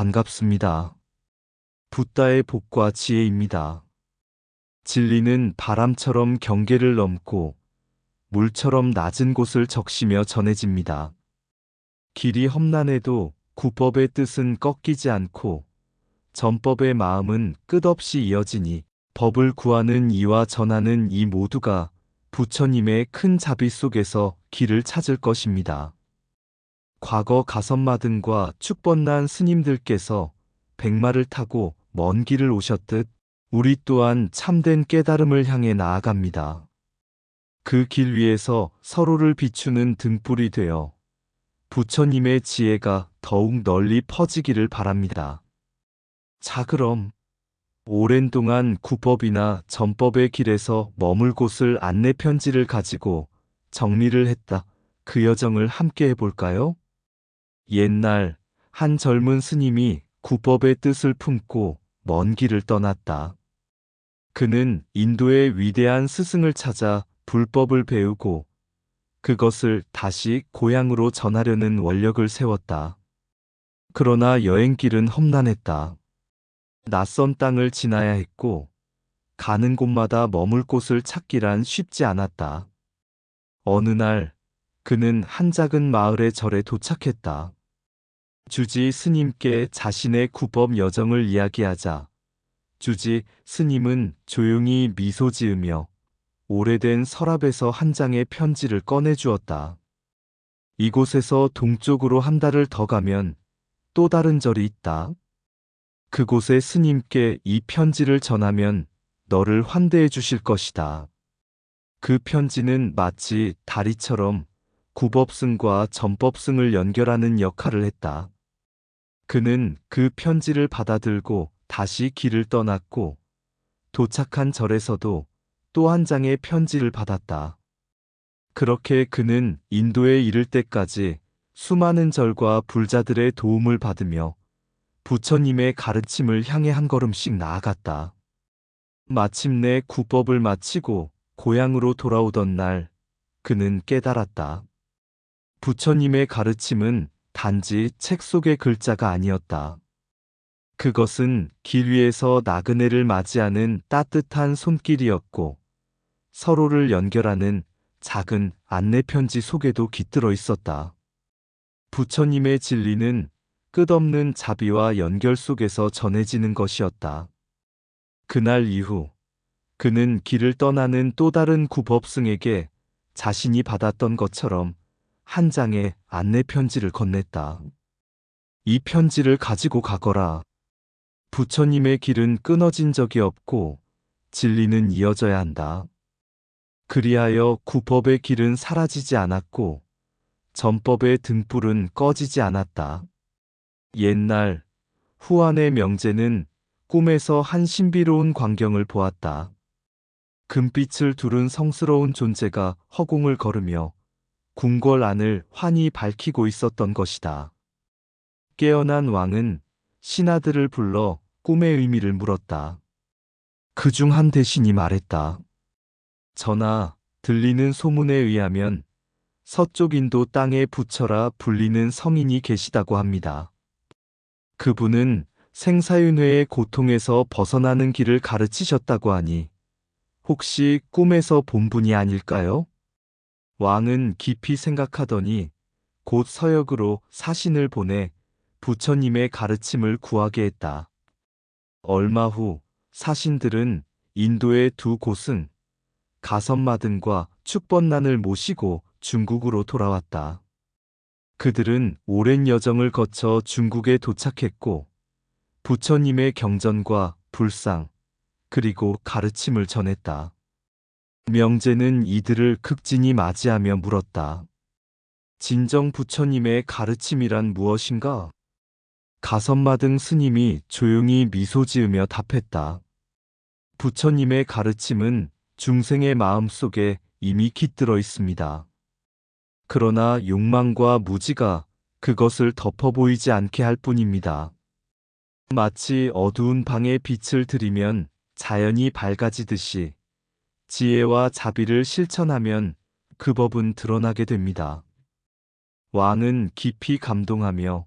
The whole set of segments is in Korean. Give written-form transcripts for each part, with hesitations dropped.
반갑습니다. 붓다의 복과 지혜입니다. 진리는 바람처럼 경계를 넘고 물처럼 낮은 곳을 적시며 전해집니다. 길이 험난해도 구법의 뜻은 꺾이지 않고 전법의 마음은 끝없이 이어지니 법을 구하는 이와 전하는 이 모두가 부처님의 큰 자비 속에서 길을 찾을 것입니다. 과거 가선마등과 축번난 스님들께서 백마를 타고 먼 길을 오셨듯 우리 또한 참된 깨달음을 향해 나아갑니다. 그 길 위에서 서로를 비추는 등불이 되어 부처님의 지혜가 더욱 널리 퍼지기를 바랍니다. 자, 그럼 오랜 동안 구법이나 전법의 길에서 머물 곳을 안내 편지를 가지고 정리를 했다. 그 여정을 함께 해볼까요? 옛날 한 젊은 스님이 구법의 뜻을 품고 먼 길을 떠났다. 그는 인도의 위대한 스승을 찾아 불법을 배우고 그것을 다시 고향으로 전하려는 원력을 세웠다. 그러나 여행길은 험난했다. 낯선 땅을 지나야 했고 가는 곳마다 머물 곳을 찾기란 쉽지 않았다. 어느 날 그는 한 작은 마을의 절에 도착했다. 주지 스님께 자신의 구법 여정을 이야기하자 주지 스님은 조용히 미소 지으며 오래된 서랍에서 한 장의 편지를 꺼내 주었다. 이곳에서 동쪽으로 한 달을 더 가면 또 다른 절이 있다. 그곳의 스님께 이 편지를 전하면 너를 환대해 주실 것이다. 그 편지는 마치 다리처럼 구법승과 전법승을 연결하는 역할을 했다. 그는 그 편지를 받아들고 다시 길을 떠났고 도착한 절에서도 또 한 장의 편지를 받았다. 그렇게 그는 인도에 이를 때까지 수많은 절과 불자들의 도움을 받으며 부처님의 가르침을 향해 한 걸음씩 나아갔다. 마침내 구법을 마치고 고향으로 돌아오던 날 그는 깨달았다. 부처님의 가르침은 단지 책 속의 글자가 아니었다. 그것은 길 위에서 나그네를 맞이하는 따뜻한 손길이었고 서로를 연결하는 작은 안내편지 속에도 깃들어 있었다. 부처님의 진리는 끝없는 자비와 연결 속에서 전해지는 것이었다. 그날 이후 그는 길을 떠나는 또 다른 구법승에게 자신이 받았던 것처럼 한 장의 안내편지를 건넸다. 이 편지를 가지고 가거라. 부처님의 길은 끊어진 적이 없고 진리는 이어져야 한다. 그리하여 구법의 길은 사라지지 않았고 전법의 등불은 꺼지지 않았다. 옛날 후한의 명제는 꿈에서 한 신비로운 광경을 보았다. 금빛을 두른 성스러운 존재가 허공을 걸으며 궁궐 안을 환히 밝히고 있었던 것이다. 깨어난 왕은 신하들을 불러 꿈의 의미를 물었다. 그중 한 대신이 말했다. 전하, 들리는 소문에 의하면 서쪽 인도 땅의 부처라 불리는 성인이 계시다고 합니다. 그분은 생사윤회의 고통에서 벗어나는 길을 가르치셨다고 하니 혹시 꿈에서 본 분이 아닐까요? 왕은 깊이 생각하더니 곧 서역으로 사신을 보내 부처님의 가르침을 구하게 했다. 얼마 후 사신들은 인도의 두 고승, 가선마등과 축번난을 모시고 중국으로 돌아왔다. 그들은 오랜 여정을 거쳐 중국에 도착했고 부처님의 경전과 불상, 그리고 가르침을 전했다. 명제는 이들을 극진히 맞이하며 물었다. 진정 부처님의 가르침이란 무엇인가? 가선마등 스님이 조용히 미소 지으며 답했다. 부처님의 가르침은 중생의 마음 속에 이미 깃들어 있습니다. 그러나 욕망과 무지가 그것을 덮어 보이지 않게 할 뿐입니다. 마치 어두운 방에 빛을 들이면 자연이 밝아지듯이 지혜와 자비를 실천하면 그 법은 드러나게 됩니다. 왕은 깊이 감동하며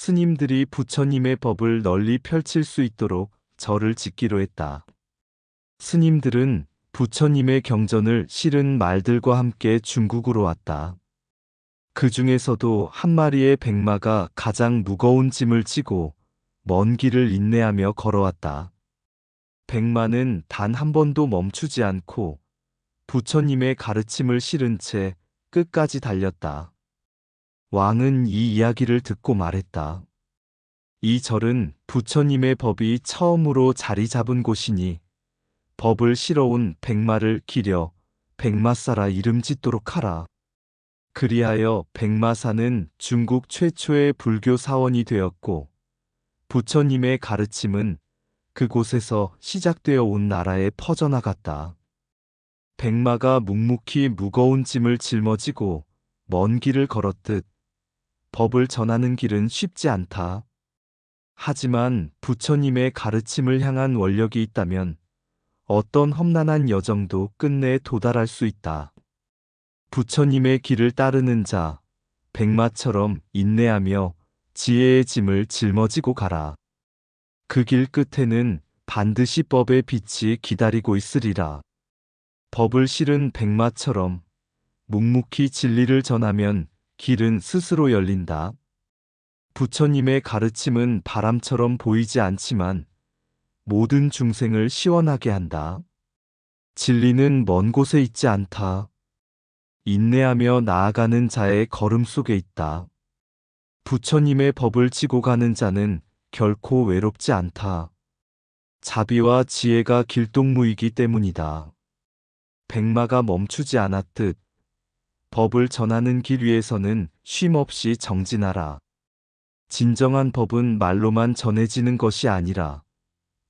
스님들이 부처님의 법을 널리 펼칠 수 있도록 절을 짓기로 했다. 스님들은 부처님의 경전을 실은 말들과 함께 중국으로 왔다. 그 중에서도 한 마리의 백마가 가장 무거운 짐을 지고 먼 길을 인내하며 걸어왔다. 백마는 단 한 번도 멈추지 않고 부처님의 가르침을 실은 채 끝까지 달렸다. 왕은 이 이야기를 듣고 말했다. 이 절은 부처님의 법이 처음으로 자리 잡은 곳이니 법을 실어온 백마를 기려 백마사라 이름 짓도록 하라. 그리하여 백마사는 중국 최초의 불교 사원이 되었고 부처님의 가르침은 그곳에서 시작되어 온 나라에 퍼져나갔다. 백마가 묵묵히 무거운 짐을 짊어지고 먼 길을 걸었듯 법을 전하는 길은 쉽지 않다. 하지만 부처님의 가르침을 향한 원력이 있다면 어떤 험난한 여정도 끝내 도달할 수 있다. 부처님의 길을 따르는 자, 백마처럼 인내하며 지혜의 짐을 짊어지고 가라. 그 길 끝에는 반드시 법의 빛이 기다리고 있으리라. 법을 실은 백마처럼 묵묵히 진리를 전하면 길은 스스로 열린다. 부처님의 가르침은 바람처럼 보이지 않지만 모든 중생을 시원하게 한다. 진리는 먼 곳에 있지 않다. 인내하며 나아가는 자의 걸음 속에 있다. 부처님의 법을 지고 가는 자는 결코 외롭지 않다. 자비와 지혜가 길동무이기 때문이다. 백마가 멈추지 않았듯 법을 전하는 길 위에서는 쉼없이 정진하라. 진정한 법은 말로만 전해지는 것이 아니라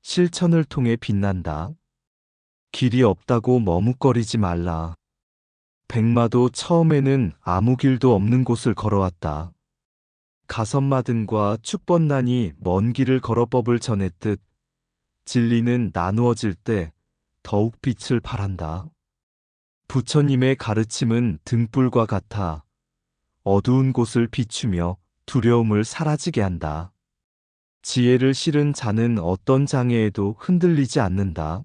실천을 통해 빛난다. 길이 없다고 머뭇거리지 말라. 백마도 처음에는 아무 길도 없는 곳을 걸어왔다. 가선마등과 축번난이 먼 길을 걸어 법을 전했듯 진리는 나누어질 때 더욱 빛을 발한다. 부처님의 가르침은 등불과 같아 어두운 곳을 비추며 두려움을 사라지게 한다. 지혜를 실은 자는 어떤 장애에도 흔들리지 않는다.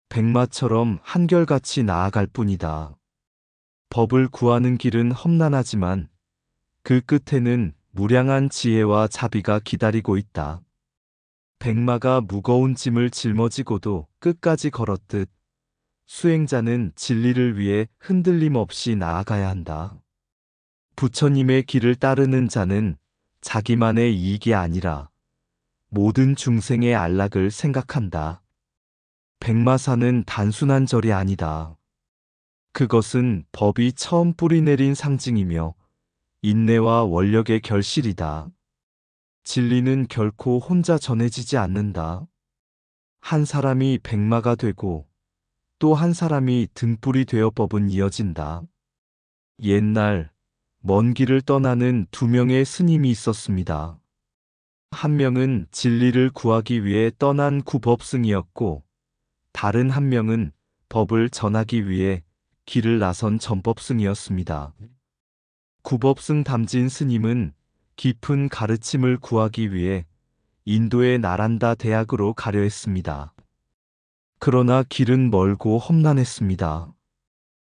백마처럼 한결같이 나아갈 뿐이다. 법을 구하는 길은 험난하지만 그 끝에는 무량한 지혜와 자비가 기다리고 있다. 백마가 무거운 짐을 짊어지고도 끝까지 걸었듯 수행자는 진리를 위해 흔들림 없이 나아가야 한다. 부처님의 길을 따르는 자는 자기만의 이익이 아니라 모든 중생의 안락을 생각한다. 백마사는 단순한 절이 아니다. 그것은 법이 처음 뿌리내린 상징이며 인내와 원력의 결실이다. 진리는 결코 혼자 전해지지 않는다. 한 사람이 백마가 되고 또 한 사람이 등불이 되어 법은 이어진다. 옛날 먼 길을 떠나는 두 명의 스님이 있었습니다. 한 명은 진리를 구하기 위해 떠난 구법승이었고 다른 한 명은 법을 전하기 위해 길을 나선 전법승이었습니다. 구법승 담진 스님은 깊은 가르침을 구하기 위해 인도의 나란다 대학으로 가려 했습니다. 그러나 길은 멀고 험난했습니다.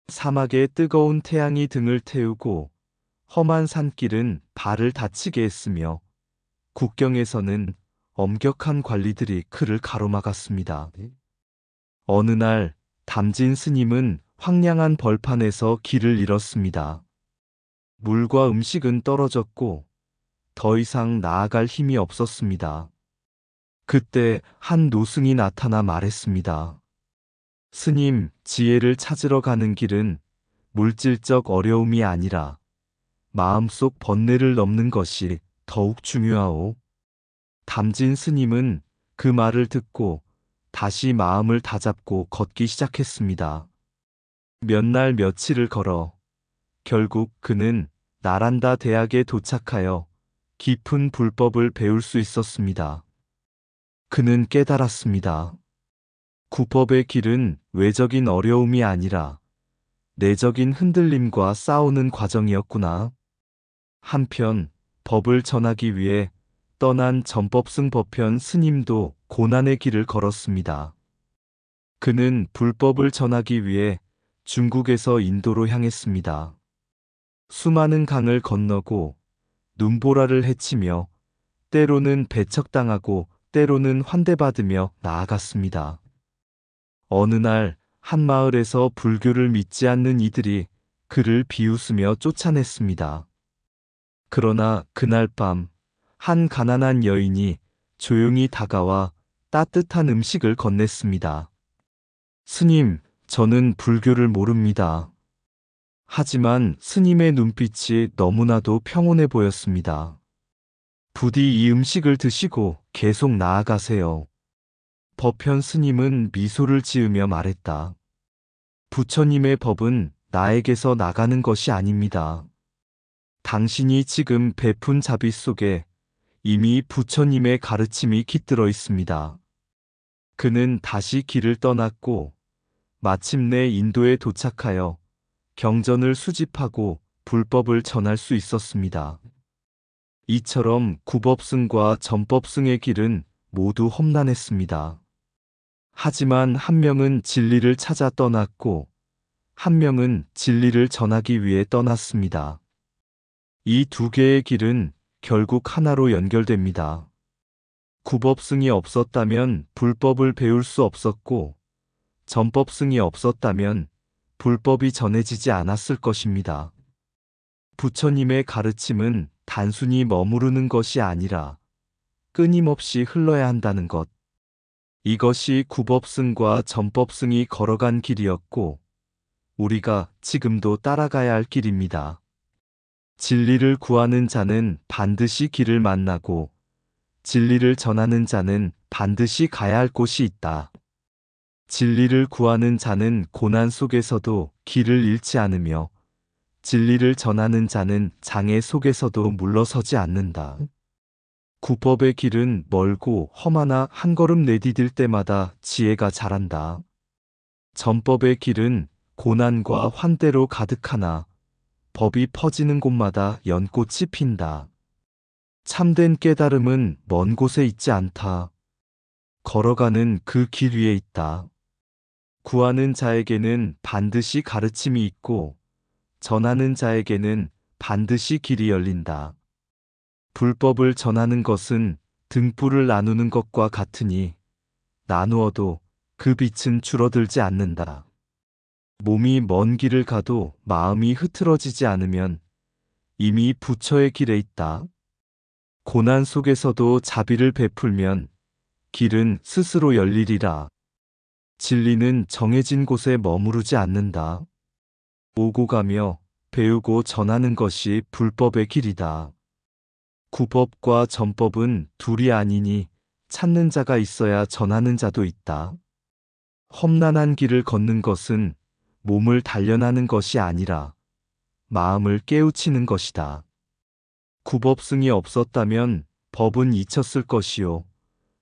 사막의 뜨거운 태양이 등을 태우고 험한 산길은 발을 다치게 했으며 국경에서는 엄격한 관리들이 그를 가로막았습니다. 어느 날 담진 스님은 황량한 벌판에서 길을 잃었습니다. 물과 음식은 떨어졌고 더 이상 나아갈 힘이 없었습니다. 그때 한 노승이 나타나 말했습니다. 스님, 지혜를 찾으러 가는 길은 물질적 어려움이 아니라 마음속 번뇌를 넘는 것이 더욱 중요하오. 담진 스님은 그 말을 듣고 다시 마음을 다잡고 걷기 시작했습니다. 몇 날 며칠을 걸어 결국 그는 나란다 대학에 도착하여 깊은 불법을 배울 수 있었습니다. 그는 깨달았습니다. 구법의 길은 외적인 어려움이 아니라 내적인 흔들림과 싸우는 과정이었구나. 한편 법을 전하기 위해 떠난 전법승 법현 스님도 고난의 길을 걸었습니다. 그는 불법을 전하기 위해 중국에서 인도로 향했습니다. 수많은 강을 건너고 눈보라를 헤치며 때로는 배척당하고 때로는 환대받으며 나아갔습니다. 어느 날 한 마을에서 불교를 믿지 않는 이들이 그를 비웃으며 쫓아냈습니다. 그러나 그날 밤 한 가난한 여인이 조용히 다가와 따뜻한 음식을 건넸습니다. 스님, 저는 불교를 모릅니다. 하지만 스님의 눈빛이 너무나도 평온해 보였습니다. 부디 이 음식을 드시고 계속 나아가세요. 법현 스님은 미소를 지으며 말했다. 부처님의 법은 나에게서 나가는 것이 아닙니다. 당신이 지금 베푼 자비 속에 이미 부처님의 가르침이 깃들어 있습니다. 그는 다시 길을 떠났고 마침내 인도에 도착하여 경전을 수집하고 불법을 전할 수 있었습니다. 이처럼 구법승과 전법승의 길은 모두 험난했습니다. 하지만 한 명은 진리를 찾아 떠났고 한 명은 진리를 전하기 위해 떠났습니다. 이 두 개의 길은 결국 하나로 연결됩니다. 구법승이 없었다면 불법을 배울 수 없었고 전법승이 없었다면 불법이 전해지지 않았을 것입니다. 부처님의 가르침은 단순히 머무르는 것이 아니라 끊임없이 흘러야 한다는 것. 이것이 구법승과 전법승이 걸어간 길이었고 우리가 지금도 따라가야 할 길입니다. 진리를 구하는 자는 반드시 길을 만나고 진리를 전하는 자는 반드시 가야 할 곳이 있다. 진리를 구하는 자는 고난 속에서도 길을 잃지 않으며 진리를 전하는 자는 장애 속에서도 물러서지 않는다. 구법의 길은 멀고 험하나 한 걸음 내디딜 때마다 지혜가 자란다. 전법의 길은 고난과 환대로 가득하나 법이 퍼지는 곳마다 연꽃이 핀다. 참된 깨달음은 먼 곳에 있지 않다. 걸어가는 그 길 위에 있다. 구하는 자에게는 반드시 가르침이 있고 전하는 자에게는 반드시 길이 열린다. 불법을 전하는 것은 등불을 나누는 것과 같으니 나누어도 그 빛은 줄어들지 않는다. 몸이 먼 길을 가도 마음이 흐트러지지 않으면 이미 부처의 길에 있다. 고난 속에서도 자비를 베풀면 길은 스스로 열리리라. 진리는 정해진 곳에 머무르지 않는다. 오고 가며 배우고 전하는 것이 불법의 길이다. 구법과 전법은 둘이 아니니 찾는 자가 있어야 전하는 자도 있다. 험난한 길을 걷는 것은 몸을 단련하는 것이 아니라 마음을 깨우치는 것이다. 구법승이 없었다면 법은 잊혔을 것이요.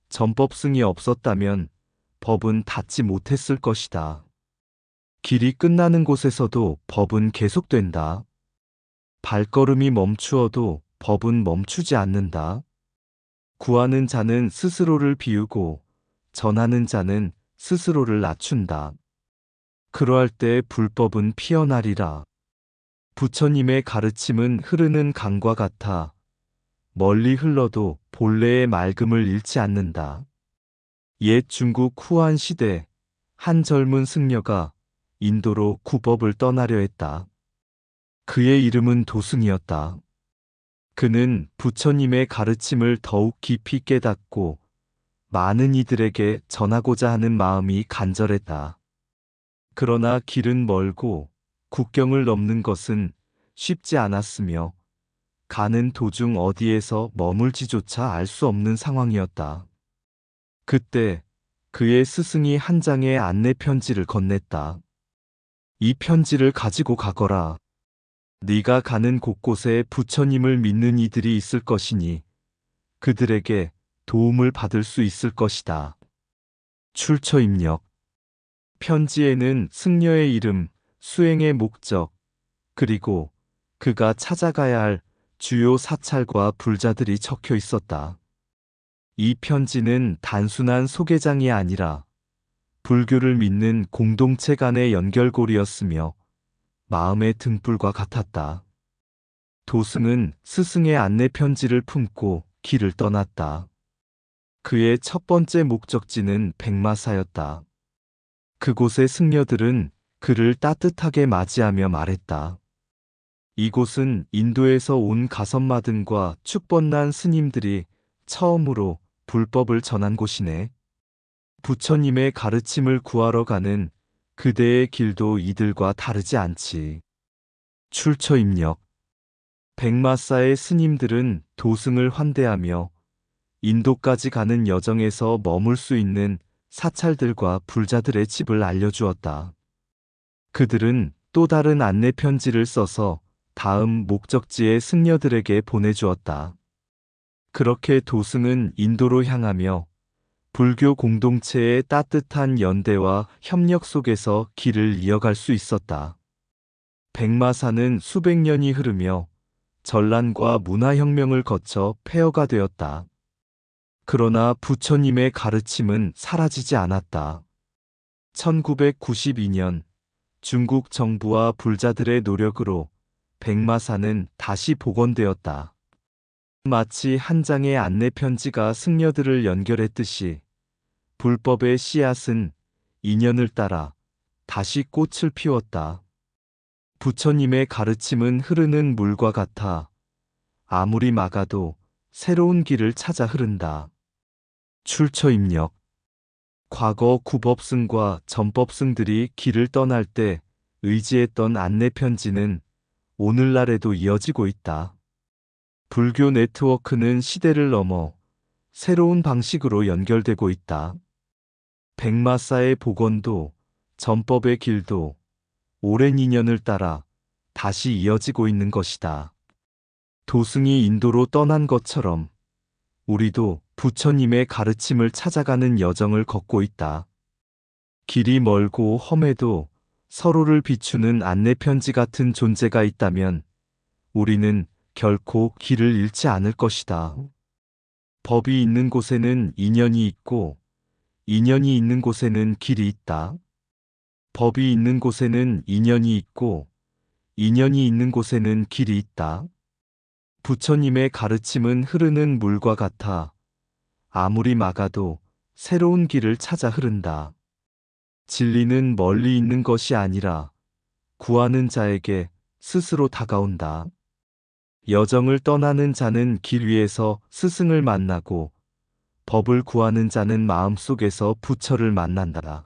전법승이 없었다면 법은 닿지 못했을 것이다. 길이 끝나는 곳에서도 법은 계속된다. 발걸음이 멈추어도 법은 멈추지 않는다. 구하는 자는 스스로를 비우고 전하는 자는 스스로를 낮춘다. 그러할 때 불법은 피어나리라. 부처님의 가르침은 흐르는 강과 같아 멀리 흘러도 본래의 맑음을 잃지 않는다. 옛 중국 후한 시대 한 젊은 승려가 인도로 구법을 떠나려 했다. 그의 이름은 도승이었다. 그는 부처님의 가르침을 더욱 깊이 깨닫고 많은 이들에게 전하고자 하는 마음이 간절했다. 그러나 길은 멀고 국경을 넘는 것은 쉽지 않았으며 가는 도중 어디에서 머물지조차 알 수 없는 상황이었다. 그때 그의 스승이 한 장의 안내 편지를 건넸다. 이 편지를 가지고 가거라. 네가 가는 곳곳에 부처님을 믿는 이들이 있을 것이니 그들에게 도움을 받을 수 있을 것이다. 출처 입력. 편지에는 승려의 이름, 수행의 목적, 그리고 그가 찾아가야 할 주요 사찰과 불자들이 적혀 있었다. 이 편지는 단순한 소개장이 아니라 불교를 믿는 공동체 간의 연결고리였으며 마음의 등불과 같았다. 도승은 스승의 안내 편지를 품고 길을 떠났다. 그의 첫 번째 목적지는 백마사였다. 그곳의 승려들은 그를 따뜻하게 맞이하며 말했다. 이곳은 인도에서 온 가섭마등과 축번난 스님들이 처음으로 불법을 전한 곳이네. 부처님의 가르침을 구하러 가는 그대의 길도 이들과 다르지 않지. 출처 입력. 백마사의 스님들은 도승을 환대하며 인도까지 가는 여정에서 머물 수 있는 사찰들과 불자들의 집을 알려주었다. 그들은 또 다른 안내 편지를 써서 다음 목적지의 승려들에게 보내주었다. 그렇게 도승은 인도로 향하며 불교 공동체의 따뜻한 연대와 협력 속에서 길을 이어갈 수 있었다. 백마사는 수백 년이 흐르며 전란과 문화혁명을 거쳐 폐허가 되었다. 그러나 부처님의 가르침은 사라지지 않았다. 1992년 중국 정부와 불자들의 노력으로 백마사는 다시 복원되었다. 마치 한 장의 안내 편지가 승려들을 연결했듯이 불법의 씨앗은 인연을 따라 다시 꽃을 피웠다. 부처님의 가르침은 흐르는 물과 같아 아무리 막아도 새로운 길을 찾아 흐른다. 출처 입력. 과거 구법승과 전법승들이 길을 떠날 때 의지했던 안내 편지는 오늘날에도 이어지고 있다. 불교 네트워크는 시대를 넘어 새로운 방식으로 연결되고 있다. 백마사의 복원도 전법의 길도 오랜 인연을 따라 다시 이어지고 있는 것이다. 도승이 인도로 떠난 것처럼 우리도 부처님의 가르침을 찾아가는 여정을 걷고 있다. 길이 멀고 험해도 서로를 비추는 안내편지 같은 존재가 있다면 우리는 결코 길을 잃지 않을 것이다. 법이 있는 곳에는 인연이 있고 인연이 있는 곳에는 길이 있다. 법이 있는 곳에는 인연이 있고 인연이 있는 곳에는 길이 있다. 부처님의 가르침은 흐르는 물과 같아 아무리 막아도 새로운 길을 찾아 흐른다. 진리는 멀리 있는 것이 아니라 구하는 자에게 스스로 다가온다. 여정을 떠나는 자는 길 위에서 스승을 만나고 법을 구하는 자는 마음속에서 부처를 만난다.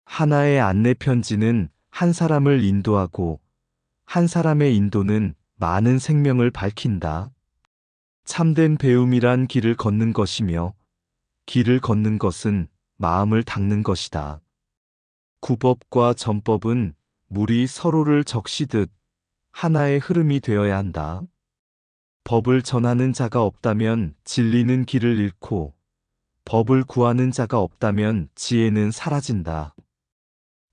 하나의 안내 편지는 한 사람을 인도하고 한 사람의 인도는 많은 생명을 밝힌다. 참된 배움이란 길을 걷는 것이며 길을 걷는 것은 마음을 닦는 것이다. 구법과 전법은 물이 서로를 적시듯 하나의 흐름이 되어야 한다. 법을 전하는 자가 없다면 진리는 길을 잃고 법을 구하는 자가 없다면 지혜는 사라진다.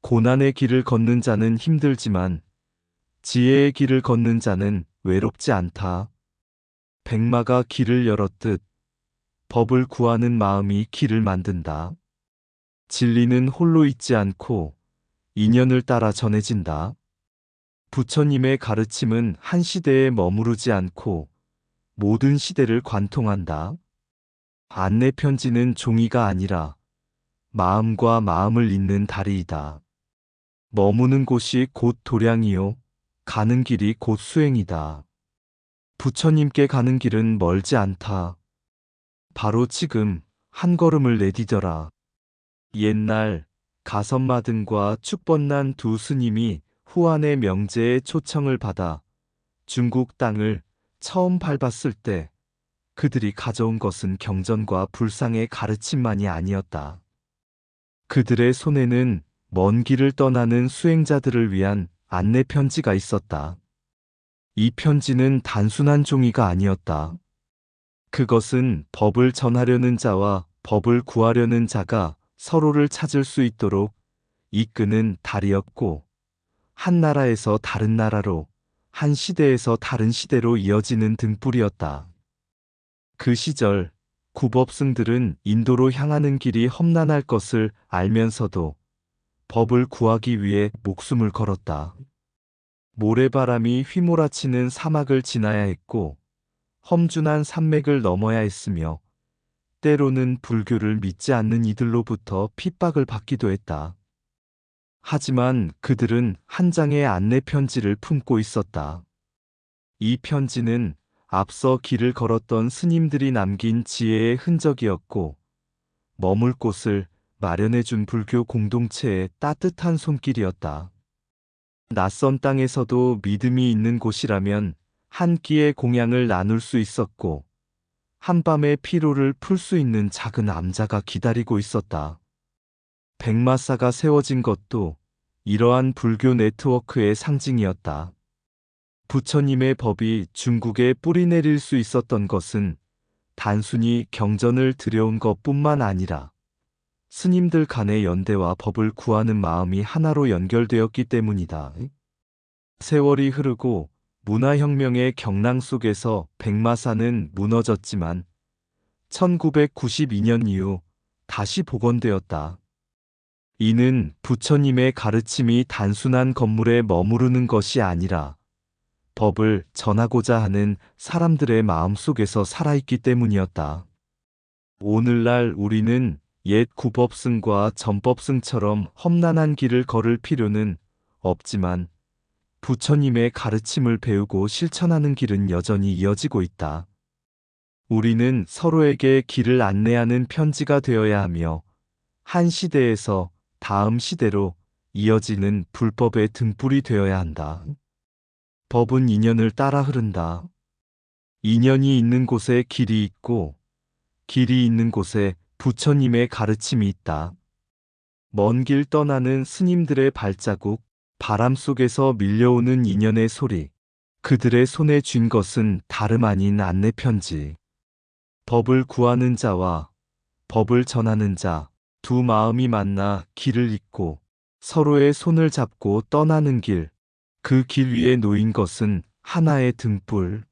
고난의 길을 걷는 자는 힘들지만 지혜의 길을 걷는 자는 외롭지 않다. 백마가 길을 열었듯 법을 구하는 마음이 길을 만든다. 진리는 홀로 있지 않고 인연을 따라 전해진다. 부처님의 가르침은 한 시대에 머무르지 않고 모든 시대를 관통한다. 안내 편지는 종이가 아니라 마음과 마음을 잇는 다리이다. 머무는 곳이 곧 도량이요 가는 길이 곧 수행이다. 부처님께 가는 길은 멀지 않다. 바로 지금 한 걸음을 내디뎌라. 옛날 가섭마등과 축번난 두 스님이 후한의 명제의 초청을 받아 중국 땅을 처음 밟았을 때 그들이 가져온 것은 경전과 불상의 가르침만이 아니었다. 그들의 손에는 먼 길을 떠나는 수행자들을 위한 안내 편지가 있었다. 이 편지는 단순한 종이가 아니었다. 그것은 법을 전하려는 자와 법을 구하려는 자가 서로를 찾을 수 있도록 이끄는 달이었고 한 나라에서 다른 나라로 한 시대에서 다른 시대로 이어지는 등불이었다. 그 시절 구법승들은 인도로 향하는 길이 험난할 것을 알면서도 법을 구하기 위해 목숨을 걸었다. 모래바람이 휘몰아치는 사막을 지나야 했고 험준한 산맥을 넘어야 했으며 때로는 불교를 믿지 않는 이들로부터 핍박을 받기도 했다. 하지만 그들은 한 장의 안내 편지를 품고 있었다. 이 편지는 앞서 길을 걸었던 스님들이 남긴 지혜의 흔적이었고 머물 곳을 마련해준 불교 공동체의 따뜻한 손길이었다. 낯선 땅에서도 믿음이 있는 곳이라면 한 끼의 공양을 나눌 수 있었고 한밤의 피로를 풀 수 있는 작은 암자가 기다리고 있었다. 백마사가 세워진 것도 이러한 불교 네트워크의 상징이었다. 부처님의 법이 중국에 뿌리내릴 수 있었던 것은 단순히 경전을 들여온 것뿐만 아니라 스님들 간의 연대와 법을 구하는 마음이 하나로 연결되었기 때문이다. 세월이 흐르고 문화혁명의 경랑 속에서 백마사는 무너졌지만 1992년 이후 다시 복원되었다. 이는 부처님의 가르침이 단순한 건물에 머무르는 것이 아니라 법을 전하고자 하는 사람들의 마음 속에서 살아있기 때문이었다. 오늘날 우리는 옛 구법승과 전법승처럼 험난한 길을 걸을 필요는 없지만 부처님의 가르침을 배우고 실천하는 길은 여전히 이어지고 있다. 우리는 서로에게 길을 안내하는 편지가 되어야 하며 한 시대에서 다음 시대로 이어지는 불법의 등불이 되어야 한다. 법은 인연을 따라 흐른다. 인연이 있는 곳에 길이 있고 길이 있는 곳에 부처님의 가르침이 있다. 먼 길 떠나는 스님들의 발자국, 바람 속에서 밀려오는 인연의 소리, 그들의 손에 쥔 것은 다름 아닌 안내편지. 법을 구하는 자와 법을 전하는 자, 두 마음이 만나 길을 잇고 서로의 손을 잡고 떠나는 길, 그 길 위에 놓인 것은 하나의 등불.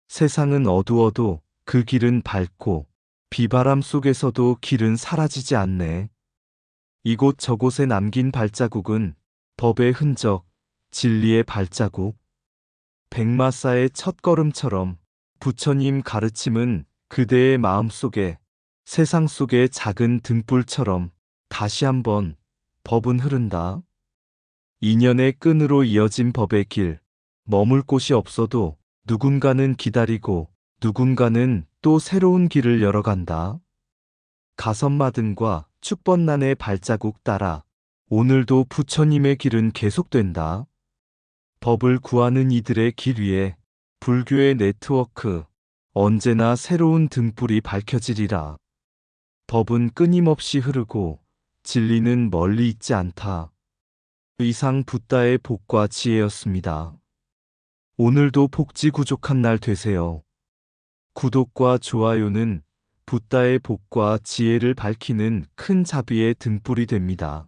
세상은 어두워도 그 길은 밝고 비바람 속에서도 길은 사라지지 않네. 이곳 저곳에 남긴 발자국은 법의 흔적, 진리의 발자국. 백마사의 첫걸음처럼 부처님 가르침은 그대의 마음속에 세상 속의 작은 등불처럼 다시 한번 법은 흐른다. 인연의 끈으로 이어진 법의 길, 머물 곳이 없어도 누군가는 기다리고 누군가는 또 새로운 길을 열어간다. 가선마등과 축번난의 발자국 따라 오늘도 부처님의 길은 계속된다. 법을 구하는 이들의 길 위에 불교의 네트워크, 언제나 새로운 등불이 밝혀지리라. 법은 끊임없이 흐르고 진리는 멀리 있지 않다. 이상 붓다의 복과 지혜였습니다. 오늘도 복지구족한 날 되세요. 구독과 좋아요는 붓다의 복과 지혜를 밝히는 큰 자비의 등불이 됩니다.